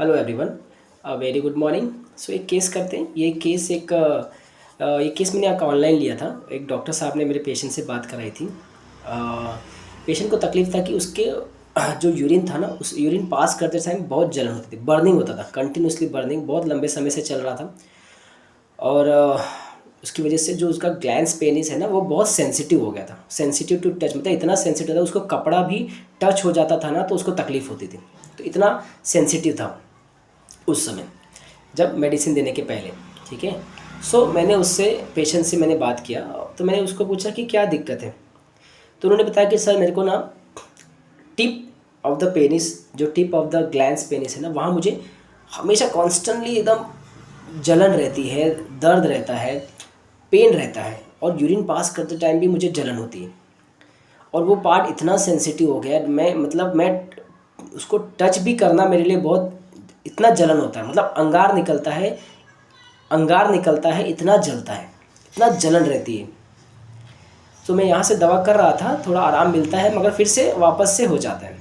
Hello everyone, very good morning. So एक case करते हैं। ये केस मैंने आपका ऑनलाइन लिया था। एक डॉक्टर साहब ने मेरे पेशेंट से बात कराई थी। पेशेंट को तकलीफ़ था कि उसके जो यूरिन था ना, उस यूरिन पास करते टाइम बहुत जलन होती थी, बर्निंग होता था, कंटिन्यूसली बर्निंग बहुत लंबे समय से चल रहा था। और उसकी वजह से जो उसका ग्लैंड्स पेनिस है ना, वो बहुत सेंसिटिव हो गया था। सेंसिटिव टू टच, मतलब इतना सेंसिटिव था, उसको कपड़ा भी टच हो जाता था ना तो उसको तकलीफ़ होती थी। तो इतना सेंसिटिव था उस समय, जब मेडिसिन देने के पहले। ठीक है। सो मैंने उससे पेशेंट से मैंने बात किया, तो मैंने उसको पूछा कि क्या दिक्कत है। तो उन्होंने बताया कि सर मेरे को ना टिप ऑफ द पेनिस, जो tip of the glands penis है ना, वहाँ मुझे हमेशा कॉन्स्टेंटली एकदम जलन रहती है, दर्द रहता है, पेन रहता है, और यूरिन पास करते टाइम भी मुझे जलन होती है। और वो पार्ट इतना सेंसिटिव हो गया, मैं उसको टच भी करना मेरे लिए बहुत, इतना जलन होता है, मतलब अंगार निकलता है, इतना जलता है, इतना जलन रहती है। तो मैं यहाँ से दवा कर रहा था, थोड़ा आराम मिलता है, मगर फिर से वापस से हो जाता है।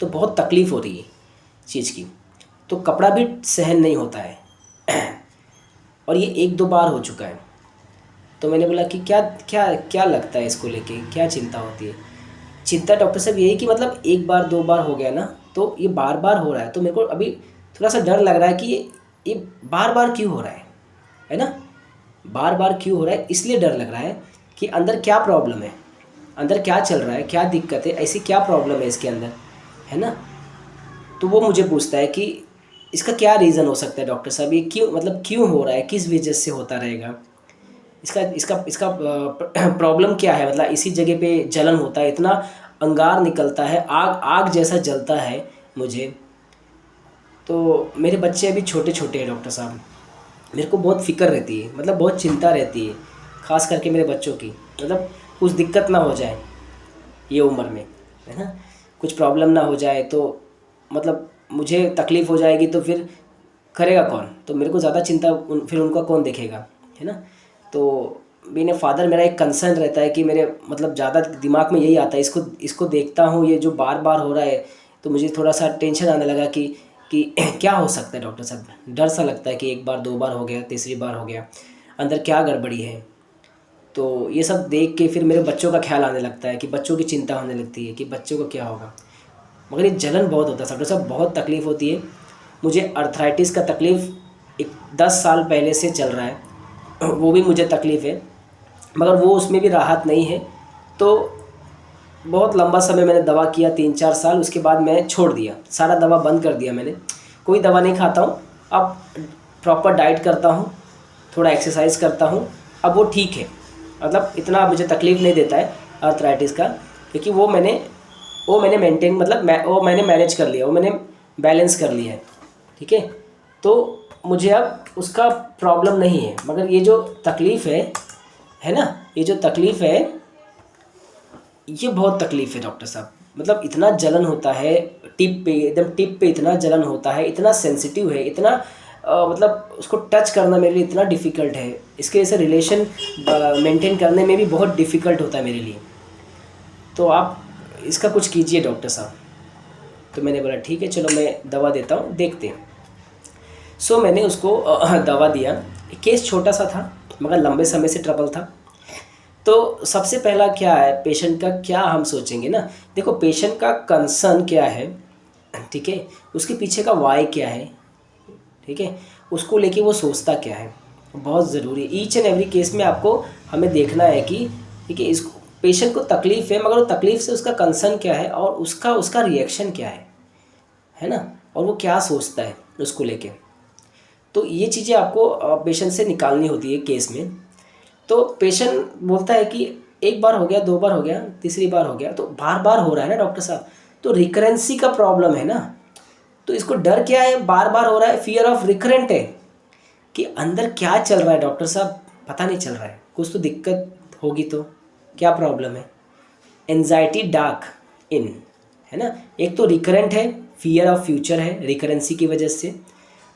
तो बहुत तकलीफ़ हो रही है चीज़ की। तो कपड़ा भी सहन नहीं होता है। और ये एक दो बार हो चुका है। तो मैंने बोला कि क्या क्या क्या लगता है, इसको लेके क्या चिंता होती है। चिंता डॉक्टर साहब यही कि मतलब एक बार दो बार हो गया ना, तो ये बार बार हो रहा है। तो मेरे को अभी थोड़ा सा डर लग रहा है कि ये बार बार क्यों हो रहा है ना, बार बार क्यों हो रहा है, इसलिए डर लग रहा है कि अंदर क्या प्रॉब्लम है, अंदर क्या चल रहा है, क्या दिक्कत है, ऐसी क्या प्रॉब्लम है इसके अंदर, है ना। तो वो मुझे पूछता है कि इसका क्या रीज़न हो सकता है डॉक्टर साहब, ये क्यों, मतलब क्यों हो रहा है, किस वजह से होता रहेगा, इसका इसका इसका प्रॉब्लम क्या है, मतलब इसी जगह पे जलन होता है, इतना अंगार निकलता है, आग आग जैसा जलता है मुझे। तो मेरे बच्चे अभी छोटे छोटे हैं डॉक्टर साहब, मेरे को बहुत फ़िक्र रहती है, मतलब बहुत चिंता रहती है, ख़ास करके मेरे बच्चों की, मतलब कुछ दिक्कत ना हो जाए ये उम्र में, है ना, कुछ प्रॉब्लम ना हो जाए तो मतलब मुझे तकलीफ़ हो जाएगी तो फिर करेगा कौन, तो मेरे को ज़्यादा चिंता फिर उनका कौन देखेगा, है ना। तो बीइंग ए फादर मेरा एक कंसर्न रहता है कि मेरे मतलब ज़्यादा दिमाग में यही आता है, इसको इसको देखता हूँ, ये जो बार बार हो रहा है, तो मुझे थोड़ा सा टेंशन आने लगा कि क्या हो सकता है डॉक्टर साहब, डर सा लगता है कि एक बार दो बार हो गया, तीसरी बार हो गया, अंदर क्या गड़बड़ी है। तो ये सब देख के फिर मेरे बच्चों का ख्याल आने लगता है, कि बच्चों की चिंता होने लगती है कि बच्चों को क्या होगा। मगर ये जलन बहुत होता है डॉक्टर साहब, बहुत तकलीफ़ होती है मुझे। अर्थराइटिस का तकलीफ़ एक 10 साल पहले से चल रहा है, वो भी मुझे तकलीफ़ है, मगर वो उसमें भी राहत नहीं है। तो बहुत लंबा समय मैंने दवा किया, 3-4 साल, उसके बाद मैं छोड़ दिया, सारा दवा बंद कर दिया मैंने, कोई दवा नहीं खाता हूँ अब, प्रॉपर डाइट करता हूँ, थोड़ा एक्सरसाइज करता हूँ, अब वो ठीक है, मतलब इतना मुझे तकलीफ़ नहीं देता है अर्थराइटिस का, क्योंकि वो मैंने मेंटेन, मतलब वो मैंने मैनेज कर लिया, वो मैंने बैलेंस कर लिया है। ठीक है। तो मुझे अब उसका प्रॉब्लम नहीं है, मगर ये जो तकलीफ़ है ना, ये जो तकलीफ़ है, ये बहुत तकलीफ़ है डॉक्टर साहब, मतलब इतना जलन होता है टिप पे, एकदम टिप पे इतना जलन होता है, इतना सेंसिटिव है, इतना मतलब उसको टच करना मेरे लिए इतना डिफ़िकल्ट है, इसके जैसे रिलेशन मेंटेन करने में भी बहुत डिफ़िकल्ट होता है मेरे लिए। तो आप इसका कुछ कीजिए डॉक्टर साहब। तो मैंने बोला ठीक है, चलो मैं दवा देता हूँ, देखते हैं। सो मैंने उसको दवा दिया। केस छोटा सा था, मगर लंबे समय से ट्रबल था। तो सबसे पहला क्या है, पेशेंट का क्या हम सोचेंगे ना, देखो पेशेंट का कंसर्न क्या है, ठीक है, उसके पीछे का वाई क्या है, ठीक है, उसको लेके वो सोचता क्या है, बहुत ज़रूरी। ईच एंड एवरी केस में आपको हमें देखना है कि ठीक है, इसको पेशेंट को तकलीफ़ है, मगर वो तकलीफ़ से उसका कंसर्न क्या है, और उसका उसका रिएक्शन क्या है ना, और वो क्या सोचता है उसको लेके। तो ये चीज़ें आपको पेशेंट से निकालनी होती है केस में। तो पेशेंट बोलता है कि एक बार हो गया, दो बार हो गया, तीसरी बार हो गया, तो बार बार हो रहा है ना डॉक्टर साहब, तो रिकरेंसी का प्रॉब्लम है ना। तो इसको डर क्या है, बार बार हो रहा है, फियर ऑफ रिकरेंट है, कि अंदर क्या चल रहा है डॉक्टर साहब, पता नहीं चल रहा है, कुछ तो दिक्कत होगी, तो क्या प्रॉब्लम है। एनजाइटी डार्क इन, है ना, एक तो रिकरेंट है, फियर ऑफ फ्यूचर है रिकरेंसी की वजह से।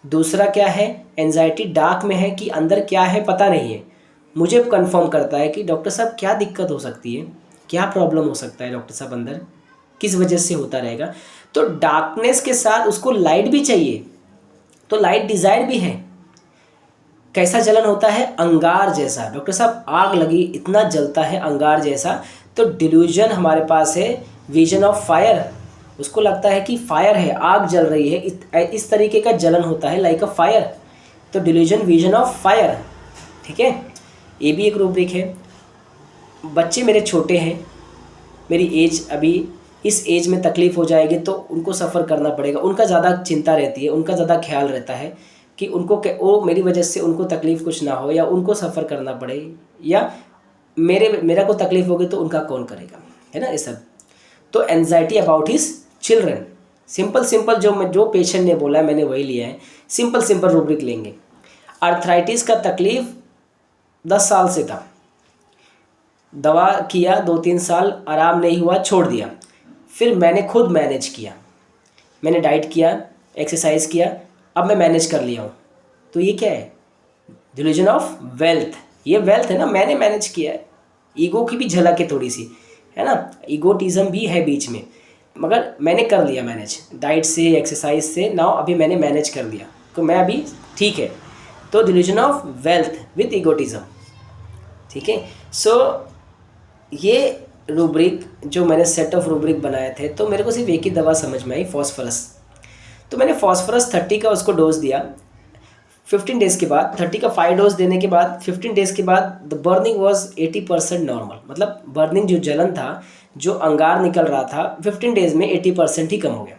दूसरा क्या है, एनजाइटी डार्क में है कि अंदर क्या है पता नहीं है। मुझे कंफर्म करता है कि डॉक्टर साहब क्या दिक्कत हो सकती है, क्या प्रॉब्लम हो सकता है डॉक्टर साहब अंदर, किस वजह से होता रहेगा। तो डार्कनेस के साथ उसको लाइट भी चाहिए, तो लाइट डिज़ायर भी है। कैसा जलन होता है? अंगार जैसा। डॉक्टर साहब आग लगी, इतना जलता है अंगार जैसा। तो डिल्यूजन हमारे पास है विजन ऑफ फायर। उसको लगता है कि फायर है, आग जल रही है, इस तरीके का जलन होता है, लाइक अ फायर। तो डिल्यूजन विजन ऑफ फायर, ठीक है। ये भी एक रूब्रिक है। बच्चे मेरे छोटे हैं, मेरी एज अभी इस एज में तकलीफ़ हो जाएगी तो उनको सफ़र करना पड़ेगा, उनका ज़्यादा चिंता रहती है, उनका ज़्यादा ख्याल रहता है कि उनको वो मेरी वजह से उनको तकलीफ़ कुछ ना हो, या उनको सफ़र करना पड़े, या मेरा को तकलीफ़ होगी तो उनका कौन करेगा, है ना, ये सब। तो anxiety about his children. Simple जो पेशेंट ने बोला है मैंने वही लिया है। सिंपल रूब्रिक लेंगे। आर्थराइटिस का तकलीफ़ 10 साल से था, दवा किया 2-3 साल, आराम नहीं हुआ, छोड़ दिया। फिर मैंने खुद मैनेज किया, मैंने डाइट किया, एक्सरसाइज किया, अब मैं मैनेज कर लिया हूँ। तो ये क्या है? Delusion of wealth. ये वेल्थ है ना, मैंने मैनेज किया है। ईगो की भी झलक है थोड़ी सी, है ना, ईगोटिज्म भी है बीच में, मगर मैंने कर लिया मैनेज, डाइट से, एक्सरसाइज से। नाउ अभी मैंने मैनेज कर लिया तो मैं अभी ठीक है। तो डिल्यूजन ऑफ वेल्थ विद ईगोटिज्म, ठीक है। सो ये रूब्रिक जो मैंने सेट ऑफ रूब्रिक बनाए थे, तो मेरे को सिर्फ एक ही दवा समझ में आई, फॉस्फोरस। तो मैंने फॉस्फोरस 30 का उसको डोज दिया। 15 डेज़ के बाद 30 का 5 डोज देने के बाद 15 डेज़ के बाद द बर्निंग वॉज 80% नॉर्मल। मतलब बर्निंग जो जलन था, जो अंगार निकल रहा था, 15 डेज़ में 80% ही कम हो गया।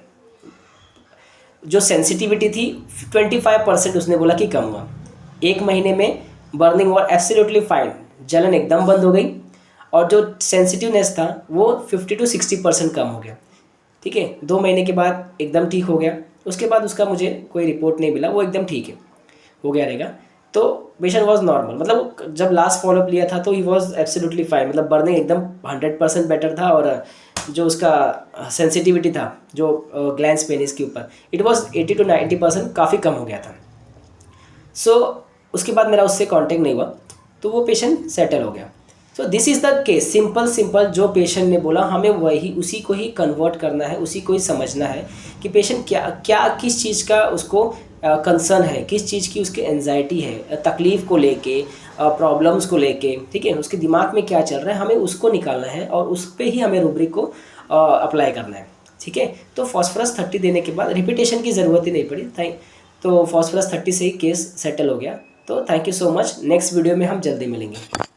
जो सेंसिटिविटी थी 25% उसने बोला कि कम हुआ। 1 महीने में बर्निंग वॉज एब्सोल्युटली फाइन, जलन एकदम बंद हो गई, और जो सेंसिटिवनेस था वो 50 to 60% कम हो गया, ठीक है। 2 महीने के बाद एकदम ठीक हो गया। उसके बाद उसका मुझे कोई रिपोर्ट नहीं मिला, वो एकदम ठीक है, हो गया रहेगा। तो पेशेंट वॉज नॉर्मल, मतलब जब लास्ट फॉलोअप लिया था तो ही वॉज एब्सोल्युटली फाइन, मतलब बर्निंग एकदम 100% बेटर था, और जो उसका सेंसिटिविटी था जो ग्लैंड्स पेनिस के ऊपर, इट वॉज 80 to 90%, काफ़ी कम हो गया था। सो उसके बाद मेरा उससे कांटेक्ट नहीं हुआ, तो वो पेशेंट सेटल हो गया। So this is the case. Simple जो पेशेंट ने बोला, हमें वही उसी को ही कन्वर्ट करना है, उसी को ही समझना है कि पेशेंट क्या किस चीज़ का उसको कंसर्न है, किस चीज़ की उसकी एंजाइटी है, तकलीफ़ को लेके, प्रॉब्लम्स को लेके, ठीक है, उसके दिमाग में क्या चल रहा है, हमें उसको निकालना है और उस पर ही हमें रूब्रिक को अप्लाई करना है, ठीक है। तो फॉस्फोरस 30 देने के बाद रिपीटेशन की ज़रूरत ही नहीं पड़ी। तो फॉस्फोरस 30 से ही केस सेटल हो गया। तो thank you so much. Next video में हम जल्दी मिलेंगे।